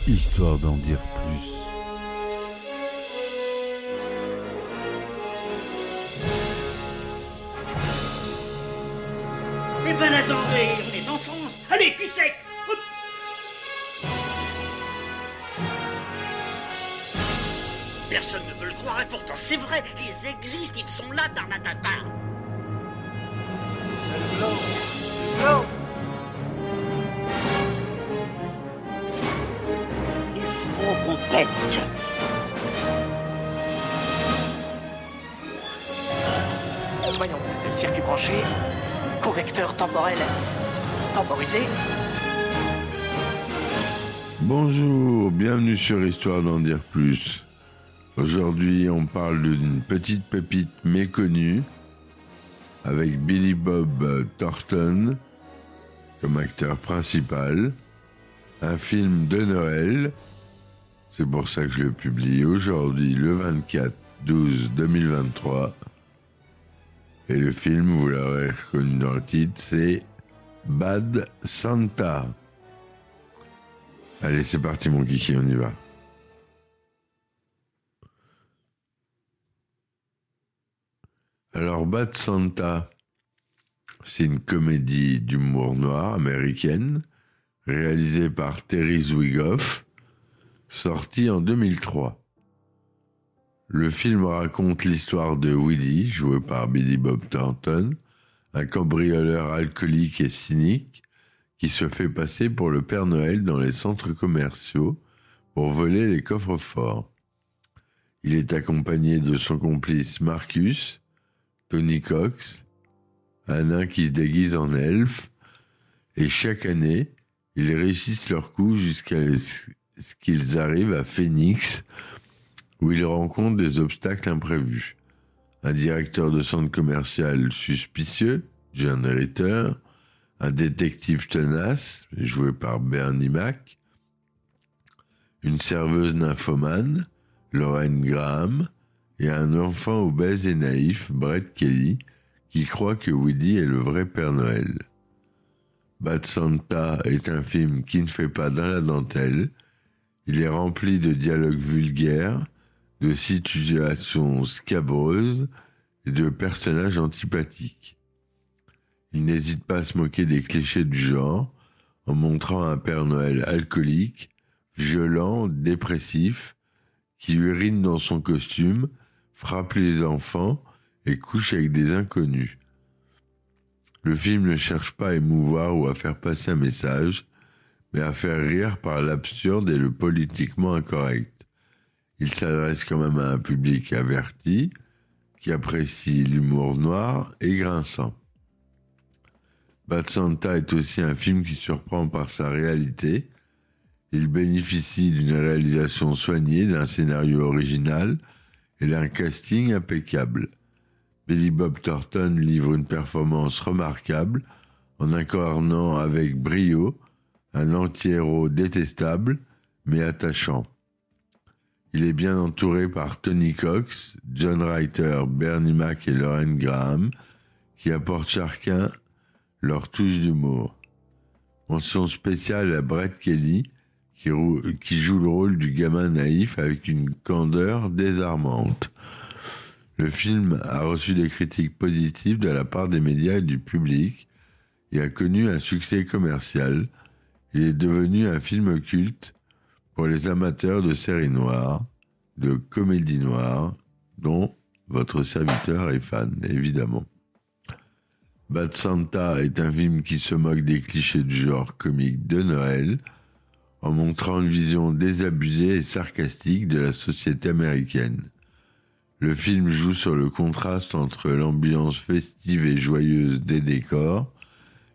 Histoire d'en dire plus. Eh ben attendez, on est en France. Allez, cul sec. Hop. Personne ne veut le croire et pourtant c'est vrai. Ils existent, ils sont là, Tarnatata. Il faut qu'on pète. Voyons, le circuit branché, correcteur temporel temporisé. Bonjour, bienvenue sur Histoire d'en dire plus. Aujourd'hui, on parle d'une petite pépite méconnue avec Billy Bob Thornton comme acteur principal. Un film de Noël. C'est pour ça que je le publie aujourd'hui, le 24/12/2023. Et le film, vous l'aurez reconnu dans le titre, c'est Bad Santa. Allez, c'est parti mon kiki, on y va. Alors, Bad Santa, c'est une comédie d'humour noir américaine, réalisée par Terry Zwigoff, sortie en 2003. Le film raconte l'histoire de Willie, joué par Billy Bob Thornton, un cambrioleur alcoolique et cynique qui se fait passer pour le Père Noël dans les centres commerciaux pour voler les coffres-forts. Il est accompagné de son complice Marcus, Tony Cox, un nain qui se déguise en elfe, et chaque année, ils réussissent leur coup jusqu'à ce qu'ils arrivent à Phoenix, où ils rencontrent des obstacles imprévus. Un directeur de centre commercial suspicieux, John Ritter, un détective tenace, joué par Bernie Mac, une serveuse nymphomane, Lauren Graham, et un enfant obèse et naïf, Brett Kelly, qui croit que Woody est le vrai Père Noël. Bad Santa est un film qui ne fait pas dans la dentelle. Il est rempli de dialogues vulgaires, de situations scabreuses et de personnages antipathiques. Il n'hésite pas à se moquer des clichés du genre, en montrant un Père Noël alcoolique, violent, dépressif, qui urine dans son costume, frappe les enfants et couche avec des inconnus. Le film ne cherche pas à émouvoir ou à faire passer un message, mais à faire rire par l'absurde et le politiquement incorrect. Il s'adresse quand même à un public averti, qui apprécie l'humour noir et grinçant. Bad Santa est aussi un film qui surprend par sa réalité. Il bénéficie d'une réalisation soignée, d'un scénario original et d'un casting impeccable. Billy Bob Thornton livre une performance remarquable en incarnant avec brio un anti-héros détestable mais attachant. Il est bien entouré par Tony Cox, John Ritter, Bernie Mac et Lauren Graham, qui apportent chacun leur touche d'humour. Mention spéciale à Brett Kelly, qui joue le rôle du gamin naïf avec une candeur désarmante. Le film a reçu des critiques positives de la part des médias et du public et a connu un succès commercial. Il est devenu un film culte pour les amateurs de séries noires, de comédies noires, dont votre serviteur est fan, évidemment. Bad Santa est un film qui se moque des clichés du genre comique de Noël, en montrant une vision désabusée et sarcastique de la société américaine. Le film joue sur le contraste entre l'ambiance festive et joyeuse des décors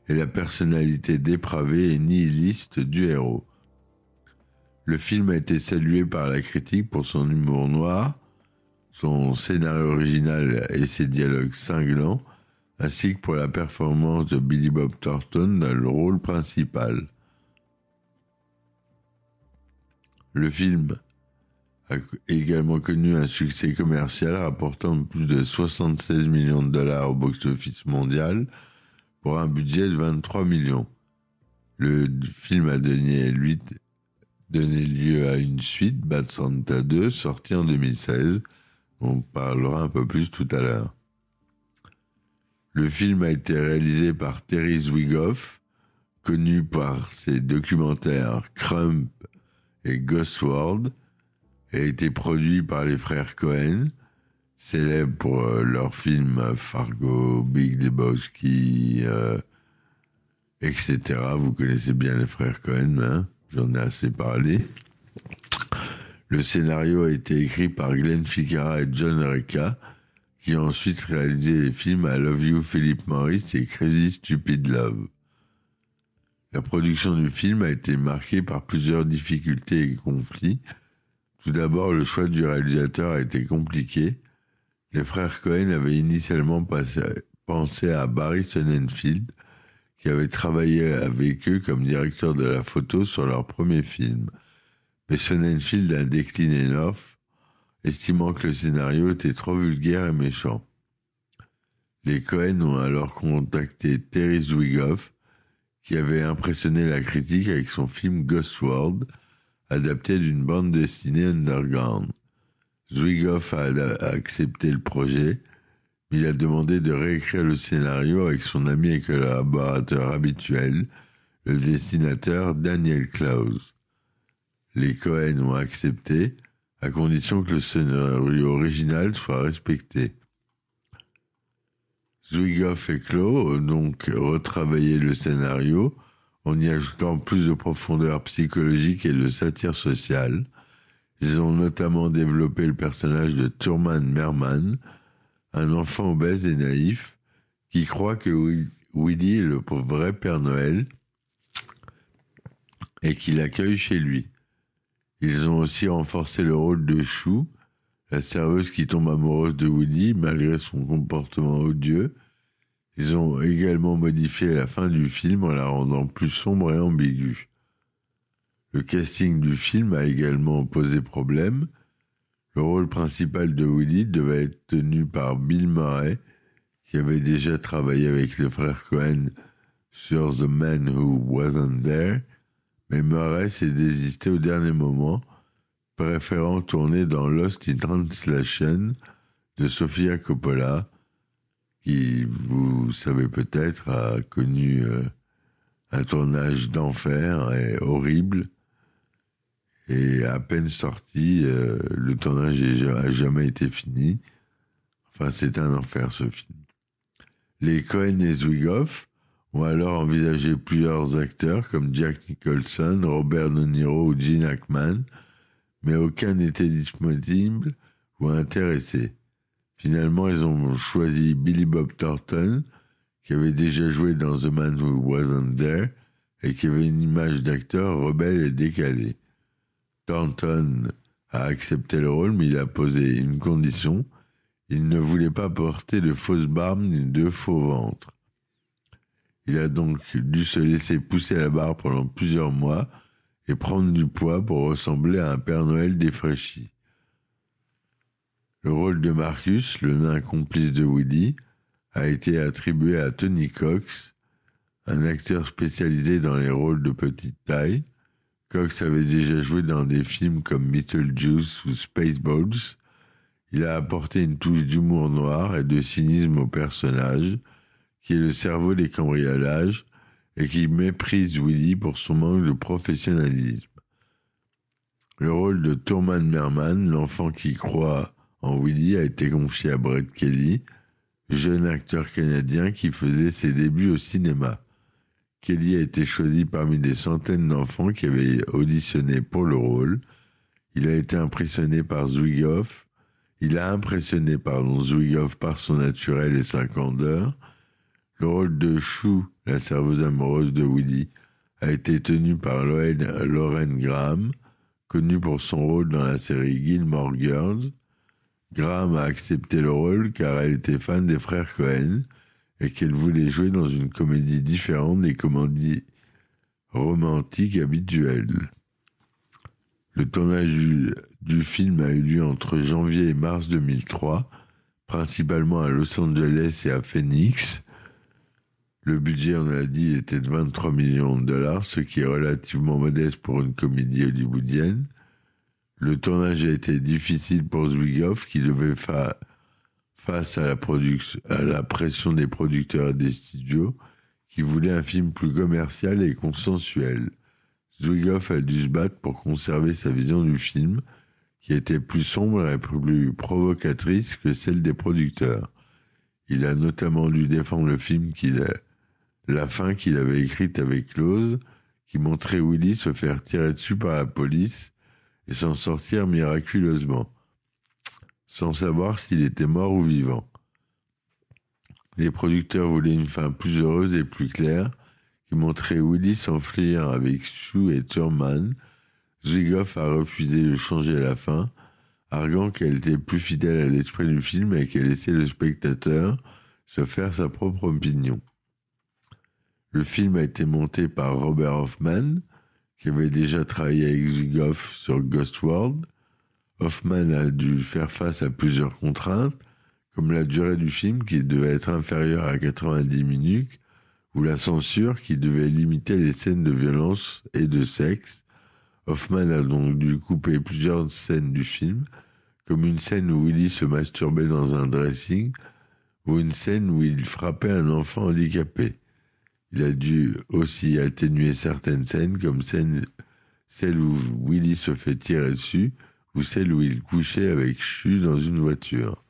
et la personnalité dépravée et nihiliste du héros. Le film a été salué par la critique pour son humour noir, son scénario original et ses dialogues cinglants, ainsi que pour la performance de Billy Bob Thornton dans le rôle principal. Le film a également connu un succès commercial rapportant plus de 76 millions de dollars au box-office mondial pour un budget de 23 millions. Le film a donné donné lieu à une suite, Bad Santa 2, sortie en 2016. On parlera un peu plus tout à l'heure. Le film a été réalisé par Terry Zwigoff, connu par ses documentaires Crump et Ghost World, et a été produit par les frères Cohen, célèbres pour leurs films Fargo, Big Lebowski, etc. Vous connaissez bien les frères Cohen, hein? J'en ai assez parlé. Le scénario a été écrit par Glenn Ficarra et John Reca, qui ont ensuite réalisé les films I Love You, Philip Morris et Crazy Stupid Love. La production du film a été marquée par plusieurs difficultés et conflits. Tout d'abord, le choix du réalisateur a été compliqué. Les frères Cohen avaient initialement pensé à Barry Sonnenfeld, qui avait travaillé avec eux comme directeur de la photo sur leur premier film. Mais Sonnenfeld a décliné l'offre, estimant que le scénario était trop vulgaire et méchant. Les Cohen ont alors contacté Terry Zwigoff, qui avait impressionné la critique avec son film Ghost World, adapté d'une bande dessinée underground. Zwigoff a accepté le projet, mais il a demandé de réécrire le scénario avec son ami et collaborateur habituel, le dessinateur Daniel Clowes. Les Cohen ont accepté, à condition que le scénario original soit respecté. Zwigoff et Clowes ont donc retravaillé le scénario en y ajoutant plus de profondeur psychologique et de satire sociale. Ils ont notamment développé le personnage de Thurman Merman, un enfant obèse et naïf qui croit que Willy est le vrai Père Noël et qui l'accueille chez lui. Ils ont aussi renforcé le rôle de Chou, la serveuse qui tombe amoureuse de Willy malgré son comportement odieux. Ils ont également modifié la fin du film en la rendant plus sombre et ambiguë. Le casting du film a également posé problème. Le rôle principal de Willy devait être tenu par Bill Murray, qui avait déjà travaillé avec les frères Cohen sur The Man Who Wasn't There, mais Murray s'est désisté au dernier moment, préférant tourner dans Lost in Translation de Sofia Coppola, qui, vous savez peut-être, a connu un tournage d'enfer et horrible. Et à peine sorti, le tournage n'a jamais été fini. Enfin, c'est un enfer, ce film. Les Cohen et Zwigoff ont alors envisagé plusieurs acteurs comme Jack Nicholson, Robert De Niro ou Gene Hackman, mais aucun n'était disponible ou intéressé. Finalement, ils ont choisi Billy Bob Thornton, qui avait déjà joué dans The Man Who Wasn't There et qui avait une image d'acteur rebelle et décalée. Thornton a accepté le rôle, mais il a posé une condition. Il ne voulait pas porter de fausses barbes ni de faux ventres. Il a donc dû se laisser pousser la barbe pendant plusieurs mois et prendre du poids pour ressembler à un Père Noël défraîchi. Le rôle de Marcus, le nain complice de Willy, a été attribué à Tony Cox, un acteur spécialisé dans les rôles de petite taille. Cox avait déjà joué dans des films comme Beetlejuice ou Spaceballs. Il a apporté une touche d'humour noir et de cynisme au personnage, qui est le cerveau des cambriolages et qui méprise Willy pour son manque de professionnalisme. Le rôle de Thurman Merman, l'enfant qui croit en Willy, a été confié à Brett Kelly, jeune acteur canadien qui faisait ses débuts au cinéma. Kelly a été choisi parmi des centaines d'enfants qui avaient auditionné pour le rôle. Il a impressionné par Zwigoff par son naturel et sa candeur. Le rôle de Chou, la serveuse amoureuse de Willy, a été tenu par Lauren Graham, connue pour son rôle dans la série Gilmore Girls. Graham a accepté le rôle car elle était fan des frères Cohen et qu'elle voulait jouer dans une comédie différente des comédies romantiques habituelles. Le tournage du film a eu lieu entre janvier et mars 2003, principalement à Los Angeles et à Phoenix. Le budget, on l'a dit, était de 23 millions de dollars, ce qui est relativement modeste pour une comédie hollywoodienne. Le tournage a été difficile pour Zwigoff, qui devait face à la pression des producteurs et des studios, qui voulaient un film plus commercial et consensuel. Zwigoff a dû se battre pour conserver sa vision du film, qui était plus sombre et plus provocatrice que celle des producteurs. Il a notamment dû défendre le film la fin qu'il avait écrite avec Close, qui montrait Willy se faire tirer dessus par la police et s'en sortir miraculeusement, sans savoir s'il était mort ou vivant. Les producteurs voulaient une fin plus heureuse et plus claire, qui montrait Willy s'enfuir avec Sue et Thurman. Zwigoff a refusé de changer la fin, arguant qu'elle était plus fidèle à l'esprit du film et qu'elle laissait le spectateur se faire sa propre opinion. Le film a été monté par Robert Hoffman, qui avait déjà travaillé avec Zwigoff sur Ghost World. Hoffman a dû faire face à plusieurs contraintes, comme la durée du film qui devait être inférieure à 90 minutes, ou la censure qui devait limiter les scènes de violence et de sexe. Hoffman a donc dû couper plusieurs scènes du film, comme une scène où Willy se masturbait dans un dressing, ou une scène où il frappait un enfant handicapé. Il a dû aussi atténuer certaines scènes, comme celle où Willy se fait tirer dessus, ou celle où il couchait avec Sue dans une voiture.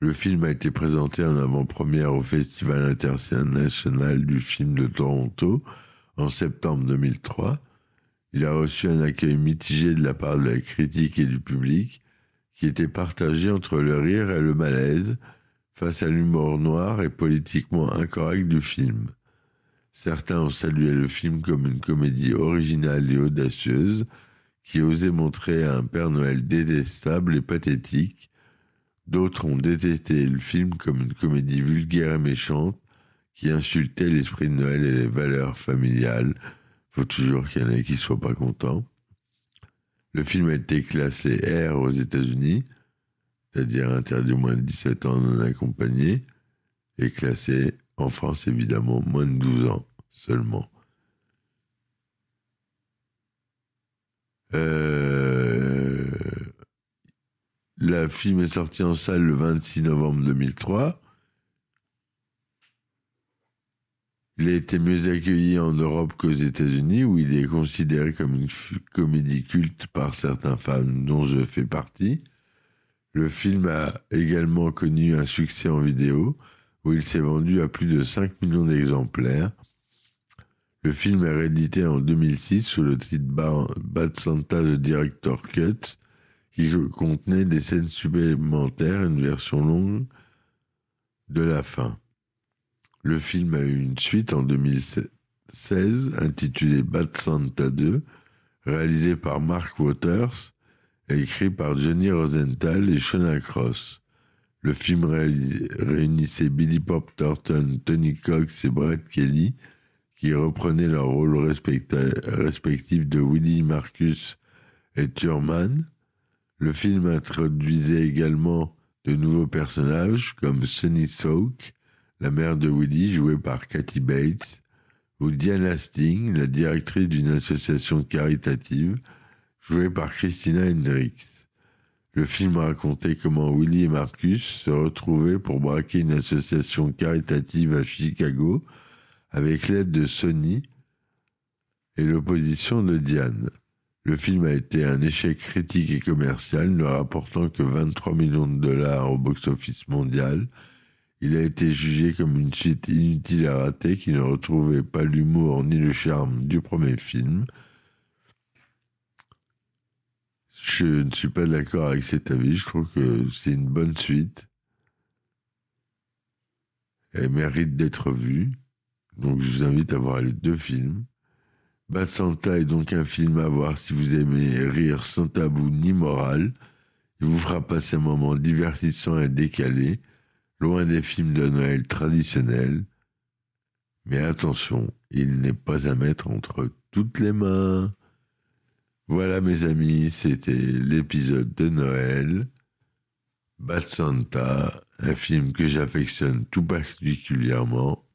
Le film a été présenté en avant-première au Festival international du film de Toronto en septembre 2003. Il a reçu un accueil mitigé de la part de la critique et du public, qui était partagé entre le rire et le malaise face à l'humour noir et politiquement incorrect du film. Certains ont salué le film comme une comédie originale et audacieuse qui osait montrer un Père Noël détestable et pathétique. D'autres ont détesté le film comme une comédie vulgaire et méchante qui insultait l'esprit de Noël et les valeurs familiales. Faut toujours qu'il y en ait qui ne soient pas contents. Le film a été classé R aux États-Unis, c'est-à-dire interdit aux moins de 17 ans non accompagnés, et classé en France, évidemment, moins de 12 ans seulement. Le film est sorti en salle le 26 novembre 2003. Il a été mieux accueilli en Europe qu'aux États-Unis, où il est considéré comme une comédie culte par certains fans, dont je fais partie. Le film a également connu un succès en vidéo, où il s'est vendu à plus de 5 millions d'exemplaires. Le film est réédité en 2006 sous le titre Bad Santa The Director Cut, qui contenait des scènes supplémentaires et une version longue de la fin. Le film a eu une suite en 2016 intitulée Bad Santa 2, réalisée par Mark Waters et écrit par Johnny Rosenthal et Shona Cross. Le film réunissait Billy Bob Thornton, Tony Cox et Brett Kelly, qui reprenaient leurs rôles respectifs de Willie Marcus et Thurman. Le film introduisait également de nouveaux personnages comme Sunny Soak, la mère de Willie, jouée par Kathy Bates, ou Diane Hastings, la directrice d'une association caritative, jouée par Christina Hendricks. Le film racontait comment Willie et Marcus se retrouvaient pour braquer une association caritative à Chicago avec l'aide de Sonny et l'opposition de Diane. Le film a été un échec critique et commercial, ne rapportant que 23 millions de dollars au box-office mondial. Il a été jugé comme une suite inutile et ratée qui ne retrouvait pas l'humour ni le charme du premier film. Je ne suis pas d'accord avec cet avis, je trouve que c'est une bonne suite. Elle mérite d'être vue, donc je vous invite à voir les deux films. Bad Santa est donc un film à voir si vous aimez rire sans tabou ni morale. Il vous fera passer un moment divertissant et décalé, loin des films de Noël traditionnels. Mais attention, il n'est pas à mettre entre toutes les mains. Voilà mes amis, c'était l'épisode de Noël. Bad Santa, un film que j'affectionne tout particulièrement.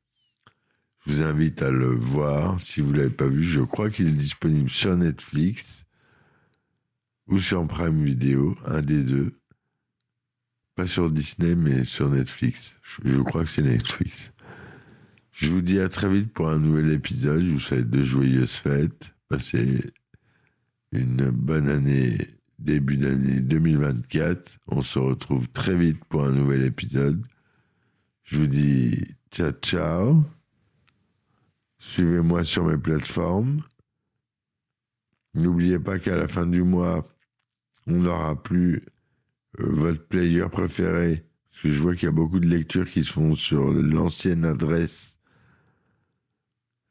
Je vous invite à le voir. Si vous ne l'avez pas vu, je crois qu'il est disponible sur Netflix ou sur Prime Video, un des deux. Pas sur Disney, mais sur Netflix. Je crois que c'est Netflix. Je vous dis à très vite pour un nouvel épisode. Je vous souhaite de joyeuses fêtes. Passez une bonne année, début d'année 2024. On se retrouve très vite pour un nouvel épisode. Je vous dis ciao, ciao. Suivez-moi sur mes plateformes. N'oubliez pas qu'à la fin du mois, on n'aura plus votre player préféré. Parce que je vois qu'il y a beaucoup de lectures qui se font sur l'ancienne adresse.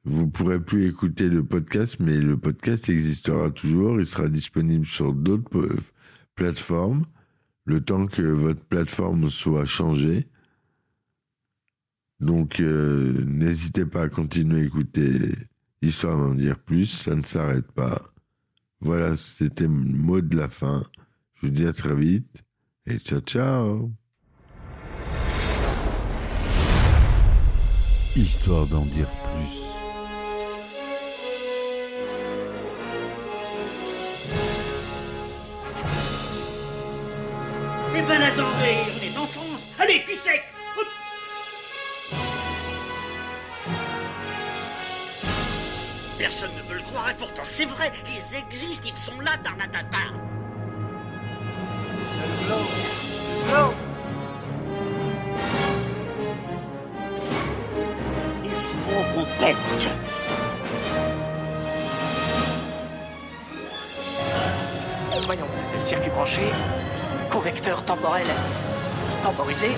Vous ne pourrez plus écouter le podcast, mais le podcast existera toujours. Il sera disponible sur d'autres plateformes, le temps que votre plateforme soit changée. Donc, n'hésitez pas à continuer à écouter Histoire d'en dire plus, ça ne s'arrête pas. Voilà, c'était le mot de la fin. Je vous dis à très vite et ciao, ciao. Histoire d'en dire plus. Eh ben attendez, on est en France. Allez, cul sec. Hop. Personne ne veut le croire et pourtant c'est vrai, ils existent, ils sont là, Tarnatata. Il faut qu'on pète. Voyons, le circuit branché, convecteur temporel temporisé,